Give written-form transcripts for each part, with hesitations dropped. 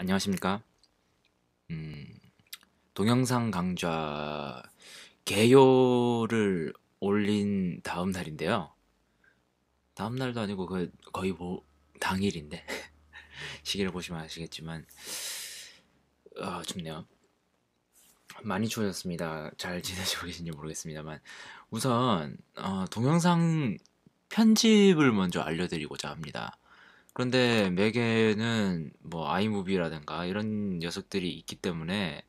안녕하십니까? 음, 동영상 강좌 개요를 올린 다음 날인데요. 다음 날도 아니고 거의 뭐 당일인데 시계를 보시면 아시겠지만 춥네요. 많이 추워졌습니다. 잘 지내시고 계신지 모르겠습니다만 우선 동영상 편집을 먼저 알려드리고자 합니다. 그런데 맥에는 뭐 아이무비라든가 이런 녀석들이 있기 때문에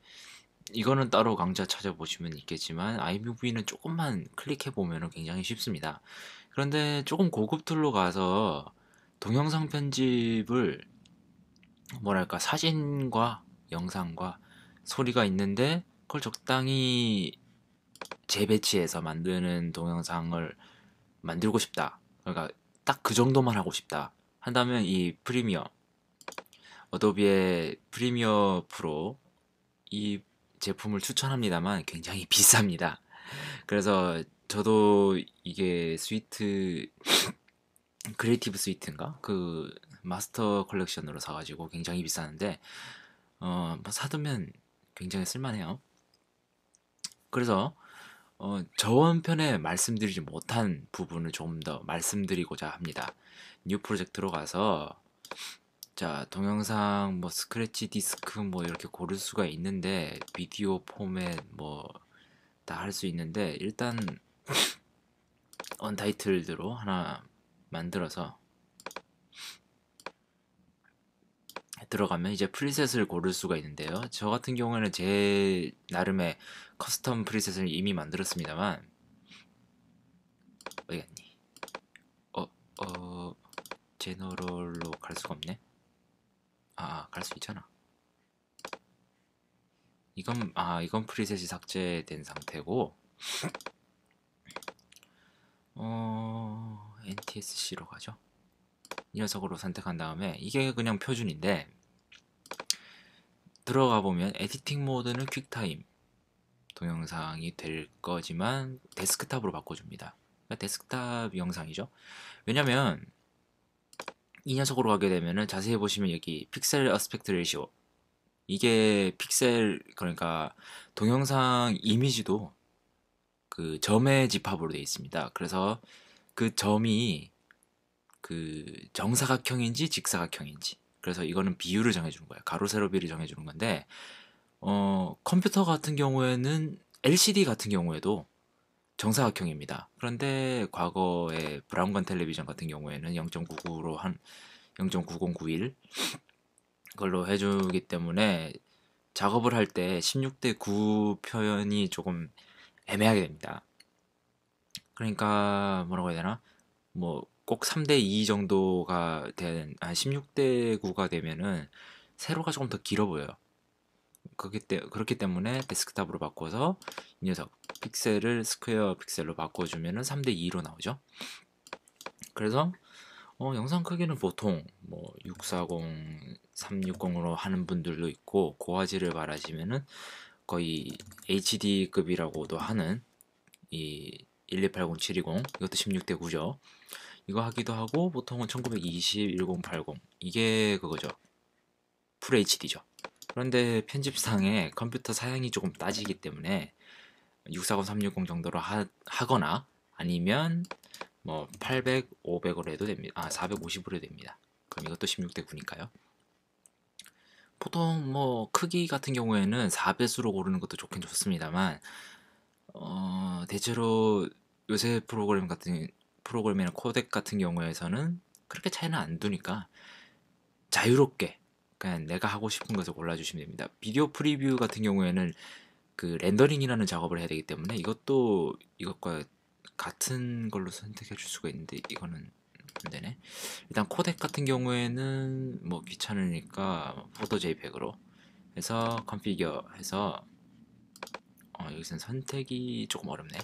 이거는 따로 강좌 찾아보시면 있겠지만 아이무비는 조금만 클릭해 보면 굉장히 쉽습니다. 그런데 조금 고급 툴로 가서 동영상 편집을 뭐랄까 사진과 영상과 소리가 있는데 그걸 적당히 재배치해서 만드는 동영상을 만들고 싶다. 그러니까 딱 그 정도만 하고 싶다. 한다면 이 어도비의 프리미어 프로 이 제품을 추천합니다만 굉장히 비쌉니다. 그래서 저도 이게 크리에이티브 스위트인가? 그 마스터 컬렉션으로 사가지고 굉장히 비싸는데 뭐 사두면 굉장히 쓸만해요. 그래서 저번편에 말씀드리지 못한 부분을 조금 더 말씀드리고자 합니다. 뉴 프로젝트로 가서 자 동영상 뭐 스크래치 디스크 뭐 이렇게 고를 수가 있는데 비디오 포맷 뭐 다 할 수 있는데 일단 언타이틀드로 하나 만들어서 들어가면 이제 프리셋을 고를 수가 있는데요. 저 같은 경우에는 제 나름의 커스텀 프리셋을 이미 만들었습니다만 어디 갔니? 어, 어, 제너럴로 갈 수가 없네. 갈 수 있잖아. 이건 프리셋이 삭제된 상태고 NTSC로 가죠. 이 녀석으로 선택한 다음에 이게 그냥 표준인데 들어가 보면 에디팅 모드는 퀵타임 동영상이 될 거지만 데스크탑으로 바꿔줍니다. 그러니까 데스크탑 영상이죠. 왜냐면 이 녀석으로 가게 되면은 자세히 보시면 여기 픽셀 어스펙트 레이시오 이게 픽셀 그러니까 동영상 이미지도 그 점의 집합으로 되어 있습니다. 그래서 그 점이 그 정사각형인지 직사각형인지 그래서 이거는 비율을 정해주는 거예요. 가로 세로 비를 정해주는 건데 컴퓨터 같은 경우에는 LCD 같은 경우에도 정사각형입니다. 그런데 과거에 브라운관 텔레비전 같은 경우에는 0.99로 한 0.9091 그걸로 해주기 때문에 작업을 할 때 16대 9 표현이 조금 애매하게 됩니다. 그러니까 뭐라고 해야 되나? 뭐 꼭 3대 2 정도가 된 16대 9가 되면은 세로가 조금 더 길어 보여요. 그렇기 때문에 데스크탑으로 바꿔서 이 녀석 픽셀을 스퀘어 픽셀로 바꿔주면은 3대 2로 나오죠. 그래서 영상 크기는 보통 뭐 640, 360으로 하는 분들도 있고 고화질을 바라시면은 거의 HD급이라고도 하는 이 1280720 이것도 16대 9죠. 이거 하기도 하고 보통은 1920, 1080 이게 그거죠. 풀 HD죠. 그런데 편집상에 컴퓨터 사양이 조금 따지기 때문에 640, 360 정도로 하거나 아니면 뭐 800, 500으로 해도 됩니다. 450으로 해도 됩니다. 그럼 이것도 16대 9니까요. 보통 뭐 크기 같은 경우에는 4배수로 고르는 것도 좋긴 좋습니다만 대체로 요새 프로그램이나 코덱 같은 경우에서는 그렇게 차이는 안 두니까 자유롭게 그냥 내가 하고 싶은 것을 골라주시면 됩니다. 비디오 프리뷰 같은 경우에는 그 렌더링이라는 작업을 해야 되기 때문에 이것도 이것과 같은 걸로 선택해 줄 수가 있는데 이거는 안 되네. 일단 코덱 같은 경우에는 뭐 귀찮으니까 포토 JPEG으로 해서 컨피겨 해서 여기서는 선택이 조금 어렵네.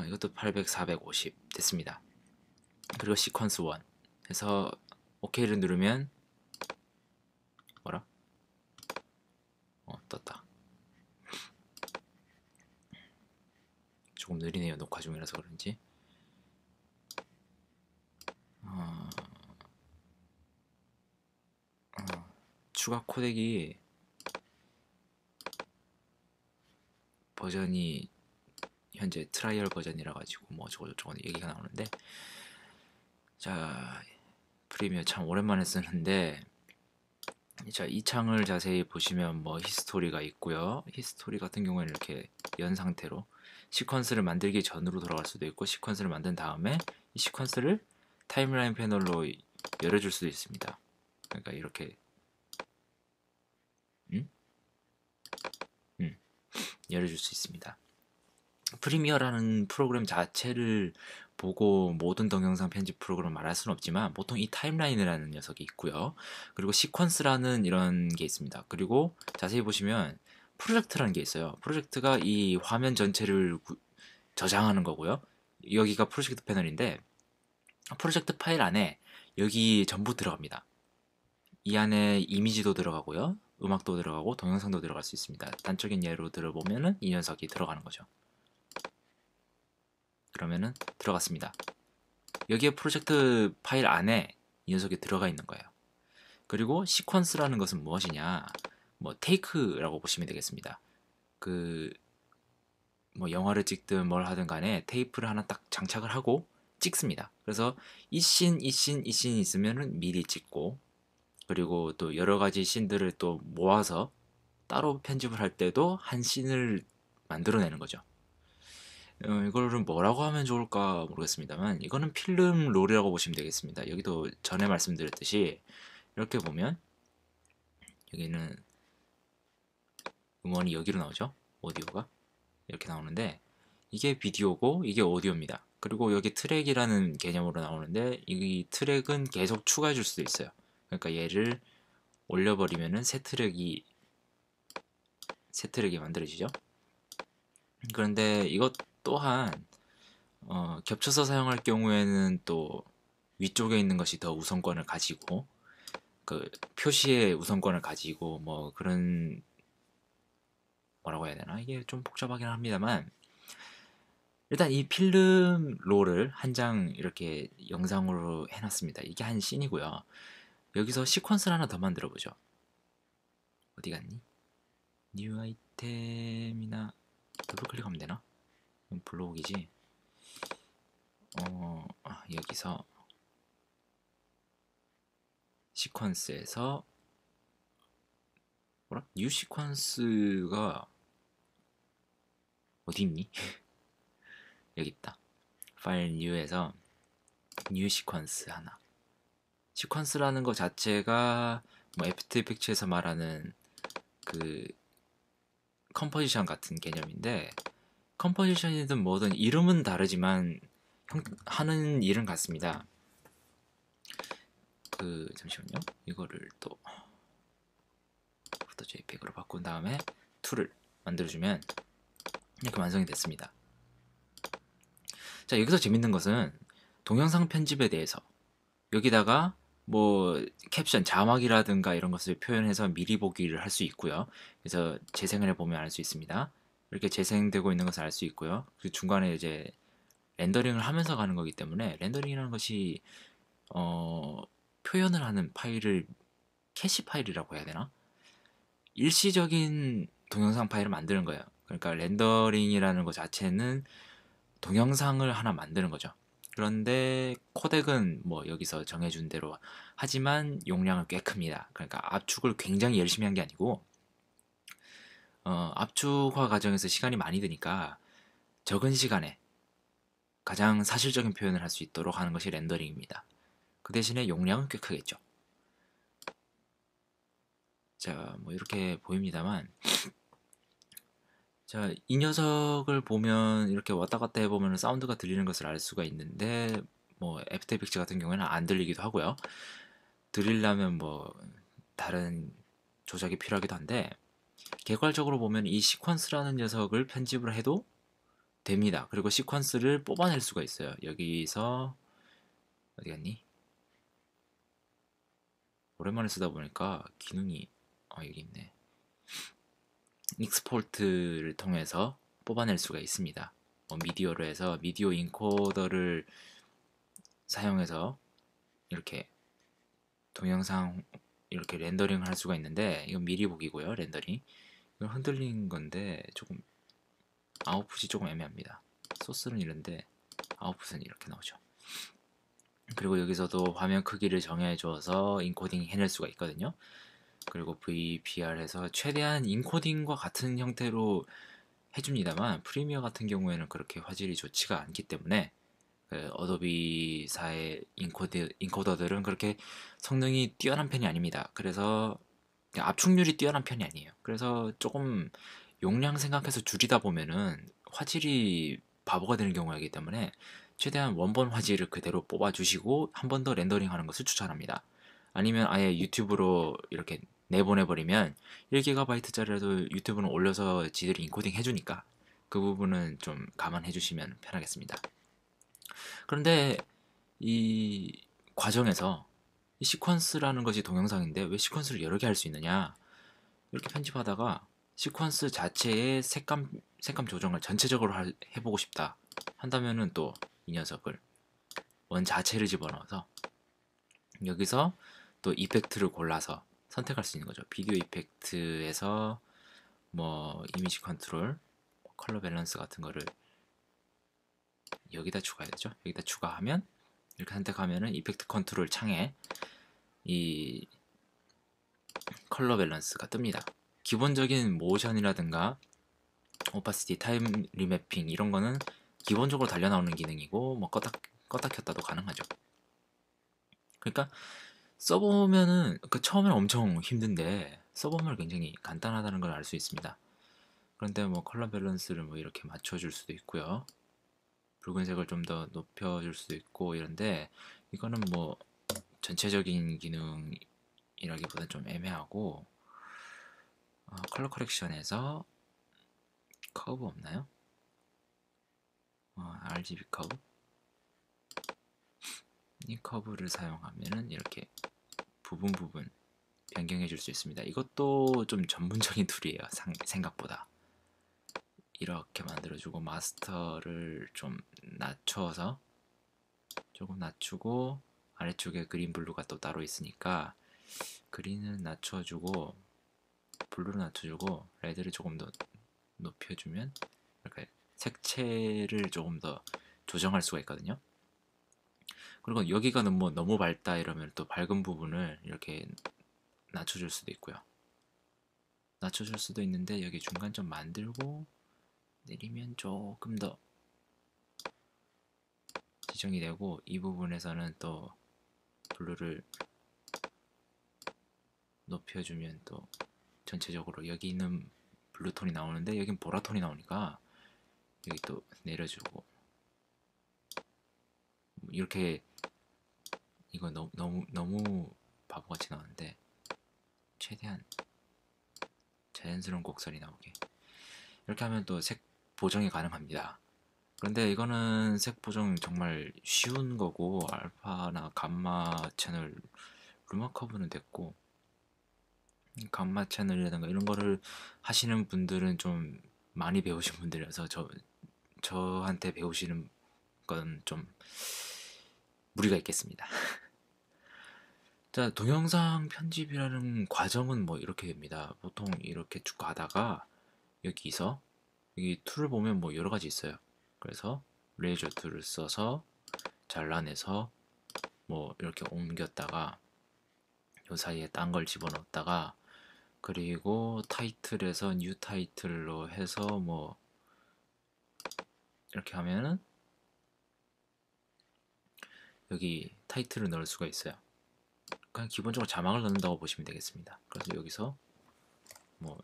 이것도 800, 450 됐습니다. 그리고 시퀀스 1 해서 OK를 누르면 뭐라? 떴다. 조금 느리네요. 녹화 중이라서 그런지. 추가 코덱이 버전이 현재 트라이얼 버전이라 가지고 뭐 저거 얘기가 나오는데, 자 프리미어 참 오랜만에 쓰는데, 자 이 창을 자세히 보시면 뭐 히스토리가 있고요. 히스토리 같은 경우에는 이렇게 연 상태로 시퀀스를 만들기 전으로 돌아갈 수도 있고, 시퀀스를 만든 다음에 이 시퀀스를 타임라인 패널로 열어줄 수도 있습니다. 그러니까 이렇게 열어줄 수 있습니다. 프리미어라는 프로그램 자체를 보고 모든 동영상 편집 프로그램을 말할 수는 없지만, 보통 이 타임라인이라는 녀석이 있고요. 그리고 시퀀스라는 이런 게 있습니다. 그리고 자세히 보시면 프로젝트라는 게 있어요. 프로젝트가 이 화면 전체를 저장하는 거고요. 여기가 프로젝트 패널인데, 프로젝트 파일 안에 여기 전부 들어갑니다. 이 안에 이미지도 들어가고요, 음악도 들어가고 동영상도 들어갈 수 있습니다. 단적인 예로 들어보면은 이 녀석이 들어가는 거죠. 그러면은 들어갔습니다. 여기에 프로젝트 파일 안에 이 녀석이 들어가 있는 거예요. 그리고 시퀀스라는 것은 무엇이냐, 뭐 테이크라고 보시면 되겠습니다. 그 뭐 영화를 찍든 뭘 하든 간에 테이프를 하나 딱 장착을 하고 찍습니다. 그래서 이 씬 있으면은 미리 찍고, 그리고 또 여러 가지 씬들을 또 모아서 따로 편집을 할 때도 한 씬을 만들어내는 거죠. 이거를 뭐라고 하면 좋을까 모르겠습니다만, 이거는 필름 롤이라고 보시면 되겠습니다. 여기도 전에 말씀드렸듯이 이렇게 보면 여기는 음원이 여기로 나오죠. 오디오가 이렇게 나오는데, 이게 비디오고 이게 오디오입니다. 그리고 여기 트랙이라는 개념으로 나오는데, 이 트랙은 계속 추가해 줄 수도 있어요. 그러니까 얘를 올려버리면은 새 트랙이 만들어지죠. 그런데 이것 또한 겹쳐서 사용할 경우에는 또 위쪽에 있는 것이 더 우선권을 가지고, 그 표시의 우선권을 가지고 뭐 그런, 뭐라고 해야 되나, 이게 좀 복잡하긴 합니다만, 일단 이 필름 롤을 한 장 이렇게 영상으로 해놨습니다. 이게 한 씬이고요. 여기서 시퀀스를 하나 더 만들어 보죠. 어디 갔니? 뉴 아이템이나 더블 클릭하면 되나? 블록이지. 여기서 시퀀스에서 뭐라? 뉴 시퀀스가 어디 있니? 여기 있다. 파일 뉴에서 뉴 시퀀스 하나. 시퀀스라는 것 자체가 뭐 애프터 이펙트에서 말하는 그 컴포지션 같은 개념인데, 컴포지션이든 뭐든 이름은 다르지만 하는 일은 같습니다. 잠시만요. 이거를 또 포토 JPEG으로 바꾼 다음에 툴을 만들어주면 이렇게 완성이 됐습니다. 자, 여기서 재밌는 것은 동영상 편집에 대해서 여기다가 뭐 캡션, 자막이라든가 이런 것을 표현해서 미리 보기를 할 수 있고요. 그래서 재생을 해보면 알 수 있습니다. 이렇게 재생되고 있는 것을 알 수 있고요. 그 중간에 이제 렌더링을 하면서 가는 거기 때문에, 렌더링이라는 것이 표현을 하는 파일을 캐시 파일이라고 해야 되나? 일시적인 동영상 파일을 만드는 거예요. 그러니까 렌더링이라는 것 자체는 동영상을 하나 만드는 거죠. 그런데 코덱은 뭐 여기서 정해준 대로 하지만 용량은 꽤 큽니다. 그러니까 압축을 굉장히 열심히 한 게 아니고, 압축화 과정에서 시간이 많이 드니까 적은 시간에 가장 사실적인 표현을 할 수 있도록 하는 것이 렌더링입니다. 그 대신에 용량은 꽤 크겠죠. 자, 뭐 이렇게 보입니다만, 자, 이 녀석을 보면 이렇게 왔다 갔다 해보면 사운드가 들리는 것을 알 수가 있는데, 뭐 애프터 이펙트 같은 경우에는 안 들리기도 하고요. 들리려면 뭐 다른 조작이 필요하기도 한데, 객관적으로 보면 이 시퀀스라는 녀석을 편집을 해도 됩니다. 그리고 시퀀스를 뽑아낼 수가 있어요. 여기서 어디 갔니? 오랜만에 쓰다 보니까 기능이 여기 있네. 익스포트를 통해서 뽑아낼 수가 있습니다. 미디어로 해서 미디어 인코더를 사용해서 이렇게 동영상 이렇게 렌더링을 할 수가 있는데 이건 미리 보기고요. 렌더링 이건 흔들린 건데 조금 아웃풋이 조금 애매합니다. 소스는 이런데 아웃풋은 이렇게 나오죠. 그리고 여기서도 화면 크기를 정해줘서 인코딩 해낼 수가 있거든요. 그리고 VPR 해서 최대한 인코딩과 같은 형태로 해줍니다만 프리미어 같은 경우에는 그렇게 화질이 좋지가 않기 때문에 그 어도비사의 인코더들은 그렇게 성능이 뛰어난 편이 아닙니다. 그래서 압축률이 뛰어난 편이 아니에요. 그래서 조금 용량 생각해서 줄이다 보면은 화질이 바보가 되는 경우가 있기 때문에 최대한 원본 화질을 그대로 뽑아주시고 한 번 더 렌더링하는 것을 추천합니다. 아니면 아예 유튜브로 이렇게 내보내버리면 1GB짜리라도 유튜브는 올려서 지들이 인코딩 해주니까 그 부분은 좀 감안해 주시면 편하겠습니다. 그런데 이 과정에서 이 시퀀스라는 것이 동영상인데 왜 시퀀스를 여러 개 할 수 있느냐, 이렇게 편집하다가 시퀀스 자체의 색감 조정을 전체적으로 해보고 싶다 한다면은 또 이 녀석을 원 자체를 집어넣어서 여기서 또 이펙트를 골라서 선택할 수 있는 거죠. 비디오 이펙트에서 뭐 이미지 컨트롤, 컬러 밸런스 같은 거를 여기다 추가해야죠. 여기다 추가하면 이렇게 선택하면은 이펙트 컨트롤 창에 이 컬러 밸런스가 뜹니다. 기본적인 모션이라든가 오파시티, 타임 리매핑 이런 거는 기본적으로 달려 나오는 기능이고 뭐 껐다 켰다도 가능하죠. 그러니까 써보면은 그 처음에는 엄청 힘든데 써보면 굉장히 간단하다는 걸 알 수 있습니다. 그런데 뭐 컬러 밸런스를 뭐 이렇게 맞춰줄 수도 있고요. 붉은색을 좀 더 높여줄 수도 있고 이런데 이거는 뭐 전체적인 기능이라기보다 좀 애매하고 컬러 커렉션에서 커브 없나요? RGB 커브, 이 커브를 사용하면은 이렇게 부분 변경해 줄 수 있습니다. 이것도 좀 전문적인 툴이에요. 생각보다. 이렇게 만들어주고 마스터를 좀 낮춰서 조금 낮추고 아래쪽에 그린 블루가 또 따로 있으니까 그린은 낮춰주고 블루를 낮춰주고 레드를 조금 더 높여주면 이렇게 색채를 조금 더 조정할 수가 있거든요. 그리고 여기가 너무 밝다 이러면 또 밝은 부분을 이렇게 낮춰줄 수도 있고요. 낮춰줄 수도 있는데 여기 중간 좀 만들고 내리면 조금 더 지정이 되고 이 부분에서는 또 블루를 높여주면 또 전체적으로 여기는 블루톤이 나오는데 여긴 보라톤이 나오니까 여기 또 내려주고 이렇게 이거 너무 바보같이 나오는데 최대한 자연스러운 곡선이 나오게 이렇게 하면 또 색 보정이 가능합니다. 그런데 이거는 색 보정 정말 쉬운 거고 알파나 감마 채널 루마 커브는 됐고 감마 채널이라든가 이런 거를 하시는 분들은 좀 많이 배우신 분들이라서 저한테 배우시는 건 좀 무리가 있겠습니다. 자, 동영상 편집이라는 과정은 뭐 이렇게 됩니다. 보통 이렇게 쭉 가다가 여기서 여기 툴을 보면 뭐 여러 가지 있어요. 그래서 레이저 툴을 써서 잘라내서 뭐 이렇게 옮겼다가 요 사이에 딴 걸 집어넣었다가 그리고 타이틀에서 뉴 타이틀로 해서 뭐 이렇게 하면은 여기 타이틀을 넣을 수가 있어요. 그냥 기본적으로 자막을 넣는다고 보시면 되겠습니다. 그래서 여기서 뭐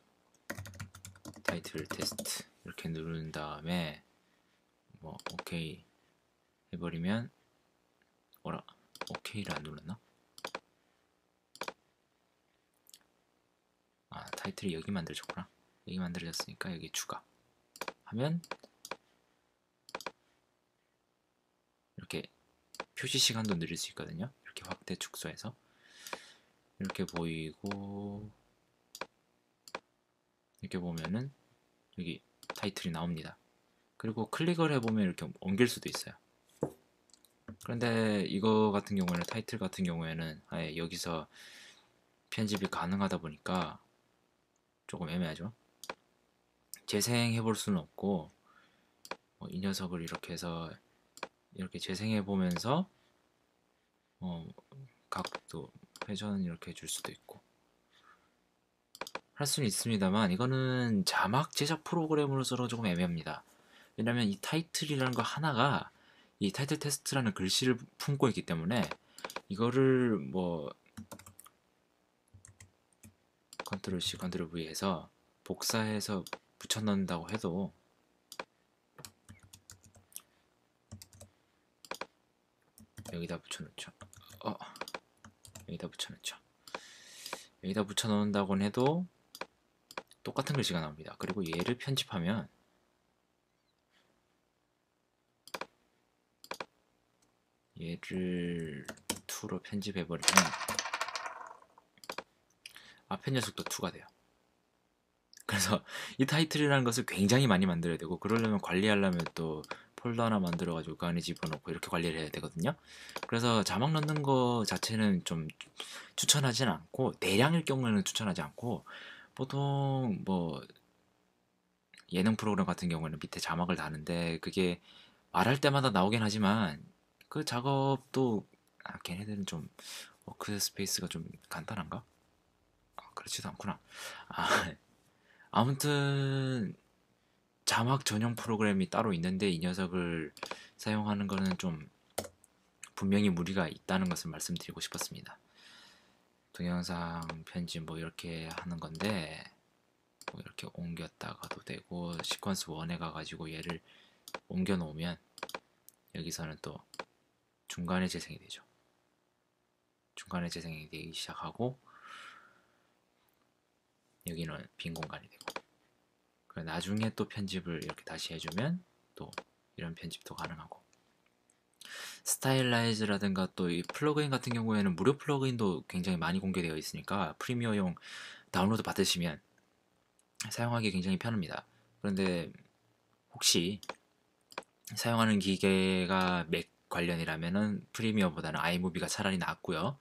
타이틀 테스트 이렇게 누른 다음에 뭐 오케이 해버리면 오케이를 안 눌렀나? 타이틀이 여기 만들어졌구나. 여기 만들어졌으니까 여기 추가 하면 이렇게 표시 시간도 늘릴 수 있거든요. 이렇게 확대 축소해서 이렇게 보이고 이렇게 보면은 여기 타이틀이 나옵니다. 그리고 클릭을 해보면 이렇게 옮길 수도 있어요. 그런데 이거 같은 경우에는 타이틀 같은 경우에는 아예 여기서 편집이 가능하다 보니까 조금 애매하죠. 재생해 볼 수는 없고 이 녀석을 이렇게 해서 이렇게 재생해 보면서 각도 회전 이렇게 해줄 수도 있고 할 수는 있습니다만 이거는 자막 제작 프로그램으로서 조금 애매합니다. 왜냐면 이 타이틀이라는 거 하나가 이 타이틀 테스트라는 글씨를 품고 있기 때문에 이거를 뭐 컨트롤 C, 컨트롤 V 해서 복사해서 붙여 넣는다고 해도 여기다 붙여 놓죠. 여기다 붙여 놓죠. 여기다 붙여 넣는다고 해도 똑같은 글씨가 나옵니다. 그리고 얘를 편집하면 얘를 2로 편집해 버리면 앞에 녀석도 2가 돼요. 그래서 이 타이틀이라는 것을 굉장히 많이 만들어야 되고 그러려면 관리하려면 또 폴더 하나 만들어 가지고 그 안에 집어넣고 이렇게 관리를 해야 되거든요. 그래서 자막 넣는 거 자체는 좀 추천하진 않고 대량일 경우에는 추천하지 않고 보통 뭐 예능 프로그램 같은 경우에는 밑에 자막을 다는데 그게 말할 때마다 나오긴 하지만 그 작업도 걔네들은 좀 워크 스페이스가 좀 간단한가? 그렇지도 않구나. 아, 아무튼 자막 전용 프로그램이 따로 있는데 이 녀석을 사용하는 거는 좀 분명히 무리가 있다는 것을 말씀드리고 싶었습니다. 동영상 편집 뭐 이렇게 하는 건데 뭐 이렇게 옮겼다가도 되고 시퀀스 1에 가가지고 얘를 옮겨 놓으면 여기서는 또 중간에 재생이 되죠. 중간에 재생이 되기 시작하고 여기는 빈 공간이 되고 나중에 또 편집을 이렇게 다시 해주면 또 이런 편집도 가능하고 스타일라이즈라든가 또 이 플러그인 같은 경우에는 무료 플러그인도 굉장히 많이 공개되어 있으니까 프리미어용 다운로드 받으시면 사용하기 굉장히 편합니다. 그런데 혹시 사용하는 기계가 맥 관련이라면은 프리미어보다는 아이무비가 차라리 낫고요.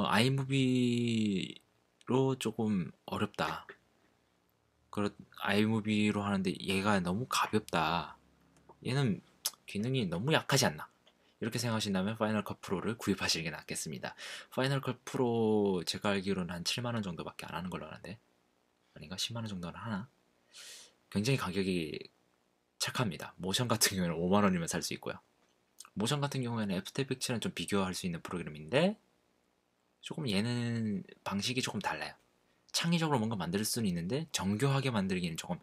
아이무비로 조금 어렵다. 아이무비로 하는데 얘가 너무 가볍다. 얘는 기능이 너무 약하지 않나. 이렇게 생각하신다면 파이널 컷 프로를 구입하시는 게 낫겠습니다. 파이널 컷 프로 제가 알기로는 한 7만원 정도밖에 안 하는 걸로 아는데 아닌가? 10만원 정도는 하나? 굉장히 가격이 착합니다. 모션 같은 경우에는 5만원이면 살 수 있고요. 모션 같은 경우에는 애프터 이펙트랑 좀 비교할 수 있는 프로그램인데 조금 얘는 방식이 조금 달라요. 창의적으로 뭔가 만들 수는 있는데 정교하게 만들기는 조금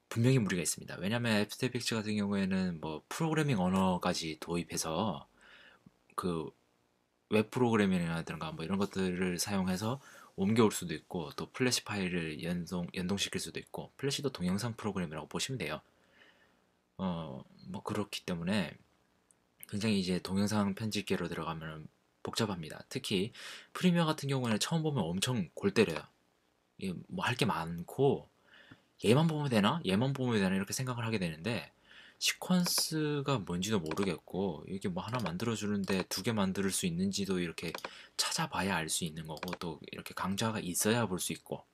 분명히 무리가 있습니다. 왜냐하면 애프터 이펙트 같은 경우에는 뭐 프로그래밍 언어까지 도입해서 그 웹 프로그래밍이라든가 뭐 이런 것들을 사용해서 옮겨올 수도 있고 또 플래시 파일을 연동시킬 수도 있고 플래시도 동영상 프로그램이라고 보시면 돼요. 뭐 그렇기 때문에 굉장히 이제 동영상 편집계로 들어가면 복잡합니다. 특히 프리미어 같은 경우에는 처음 보면 엄청 골 때려요. 뭐 할 게 많고 얘만 보면 되나? 얘만 보면 되나? 이렇게 생각을 하게 되는데 시퀀스가 뭔지도 모르겠고 이게 뭐 하나 만들어주는데 2개 만들 수 있는지도 이렇게 찾아봐야 알 수 있는 거고 또 이렇게 강좌가 있어야 볼 수 있고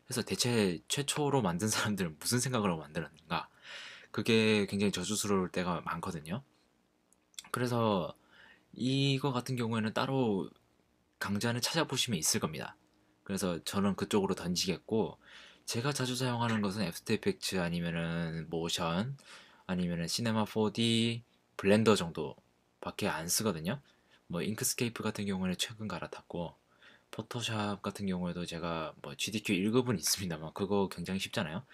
그래서 대체 최초로 만든 사람들은 무슨 생각을 하고 만들었는가 그게 굉장히 저주스러울 때가 많거든요. 그래서 이거 같은 경우에는 따로 강좌는 찾아보시면 있을 겁니다. 그래서 저는 그쪽으로 던지겠고 제가 자주 사용하는 것은 애프터 이펙트 아니면은 모션 아니면은 시네마 4D 블렌더 정도밖에 안 쓰거든요. 뭐 잉크스케이프 같은 경우는 최근 갈아탔고 포토샵 같은 경우에도 제가 뭐 GDQ 1급은 있습니다만 그거 굉장히 쉽잖아요.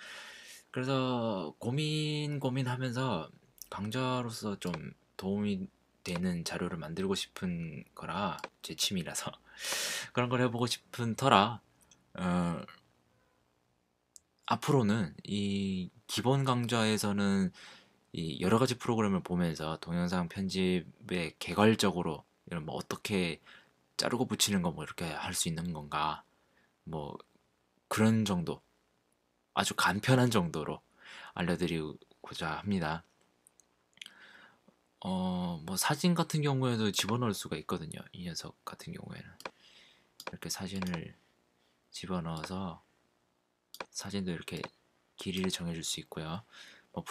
그래서 고민하면서 강좌로서 좀 도움이 되는 자료를 만들고 싶은 거라 제 취미라서 그런 걸 해보고 싶은 터라 어, 앞으로는 이 기본 강좌에서는 이 여러 가지 프로그램을 보면서 동영상 편집에 개괄적으로 이런 뭐 어떻게 자르고 붙이는 거 뭐 이렇게 할 수 있는 건가 뭐 그런 정도 아주 간편한 정도로 알려드리고자 합니다. 뭐 사진 같은 경우에도 집어넣을 수가 있거든요. 이 녀석 같은 경우에는 이렇게 사진을 집어넣어서 사진도 이렇게 길이를 정해줄 수 있고요. 뭐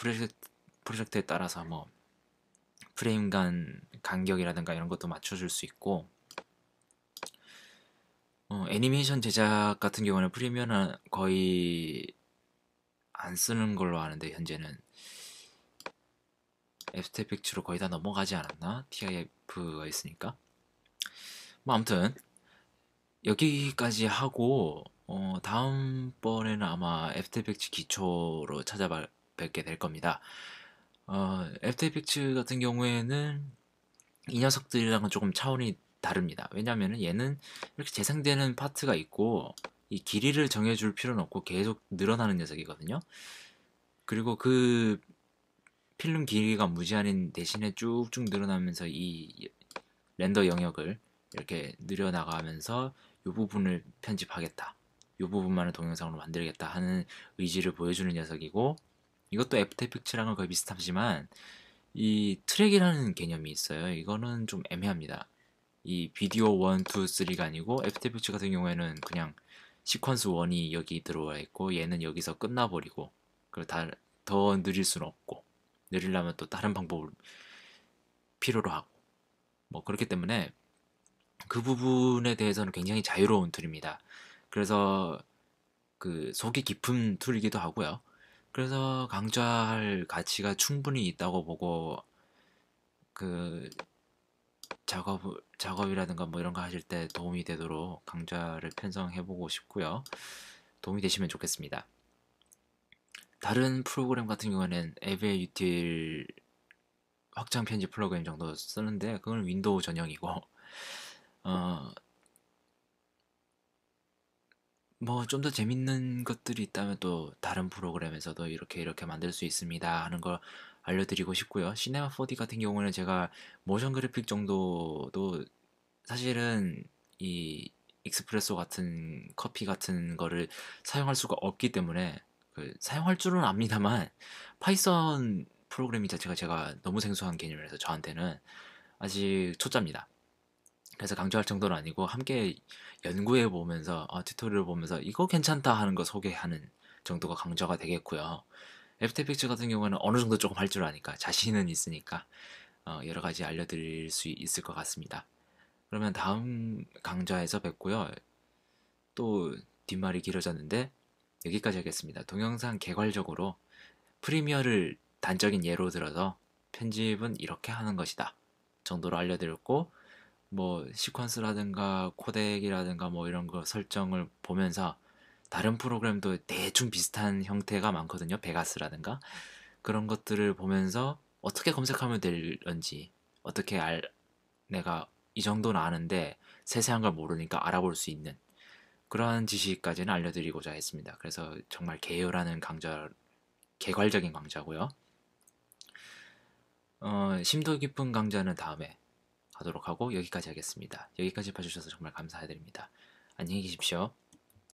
프로젝트에 따라서 뭐 프레임 간 간격이라든가 이런 것도 맞춰줄 수 있고, 애니메이션 제작 같은 경우는 프리미어는 거의 안 쓰는 걸로 아는데, 현재는 애프터 이펙트로 거의 다 넘어가지 않았나? TIF가 있으니까. 뭐 아무튼 여기까지 하고, 다음번에는 아마 애프터 이펙트 기초로 찾아뵙게 될 겁니다. 애프터 이펙트 같은 경우에는 이 녀석들이랑은 조금 차원이 다릅니다. 왜냐면은 얘는 이렇게 재생되는 파트가 있고, 이 길이를 정해줄 필요는 없고 계속 늘어나는 녀석이거든요. 그리고 그 필름 길이가 무제한인 대신에 쭉쭉 늘어나면서 이 렌더 영역을 이렇게 늘려나가면서 이 부분을 편집하겠다, 이 부분만을 동영상으로 만들겠다 하는 의지를 보여주는 녀석이고, 이것도 애프터 이펙트랑은 거의 비슷하지만 이 트랙이라는 개념이 있어요. 이거는 좀 애매합니다. 이 비디오 1, 2, 3가 아니고 애프터 이펙트 같은 경우에는 그냥 시퀀스 1이 여기 들어와 있고 얘는 여기서 끝나버리고, 그리고 더 느릴 수는 없고, 느리려면 또 다른 방법을 필요로 하고, 뭐 그렇기 때문에 그 부분에 대해서는 굉장히 자유로운 툴입니다. 그래서 그 속이 깊은 툴이기도 하고요. 그래서 강조할 가치가 충분히 있다고 보고, 그 작업이라든가 뭐 이런 거 하실 때 도움이 되도록 강좌를 편성해보고 싶고요. 도움이 되시면 좋겠습니다. 다른 프로그램 같은 경우에는 앱의 유틸 확장 편집 프로그램 정도 쓰는데 그건 윈도우 전용이고, 어, 뭐 좀 더 재밌는 것들이 있다면 또 다른 프로그램에서도 이렇게 만들 수 있습니다 하는 걸 알려드리고 싶고요. 시네마 4D 같은 경우는 제가 모션 그래픽 정도도 사실은 이 익스프레소 같은 커피 같은 거를 사용할 수가 없기 때문에, 사용할 줄은 압니다만 파이썬 프로그래밍 자체가 제가 너무 생소한 개념이라서 저한테는 아직 초짜입니다. 그래서 강조할 정도는 아니고 함께 연구해 보면서, 튜토리얼 보면서 이거 괜찮다 하는 거 소개하는 정도가 강조가 되겠고요. 애프터 이펙트 같은 경우는 어느 정도 조금 할 줄 아니까 자신은 있으니까 여러 가지 알려드릴 수 있을 것 같습니다. 그러면 다음 강좌에서 뵙고요. 또 뒷말이 길어졌는데 여기까지 하겠습니다. 동영상 개괄적으로 프리미어를 단적인 예로 들어서 편집은 이렇게 하는 것이다 정도로 알려드렸고, 뭐 시퀀스라든가 코덱이라든가 뭐 이런 거 설정을 보면서 다른 프로그램도 대충 비슷한 형태가 많거든요. 베가스라든가 그런 것들을 보면서 어떻게 검색하면 될런지, 어떻게 내가 이 정도는 아는데 세세한 걸 모르니까 알아볼 수 있는 그러한 지식까지는 알려드리고자 했습니다. 그래서 정말 개요라는 강좌, 개괄적인 강좌고요. 심도 깊은 강좌는 다음에 하도록 하고 여기까지 하겠습니다. 여기까지 봐주셔서 정말 감사드립니다. 안녕히 계십시오.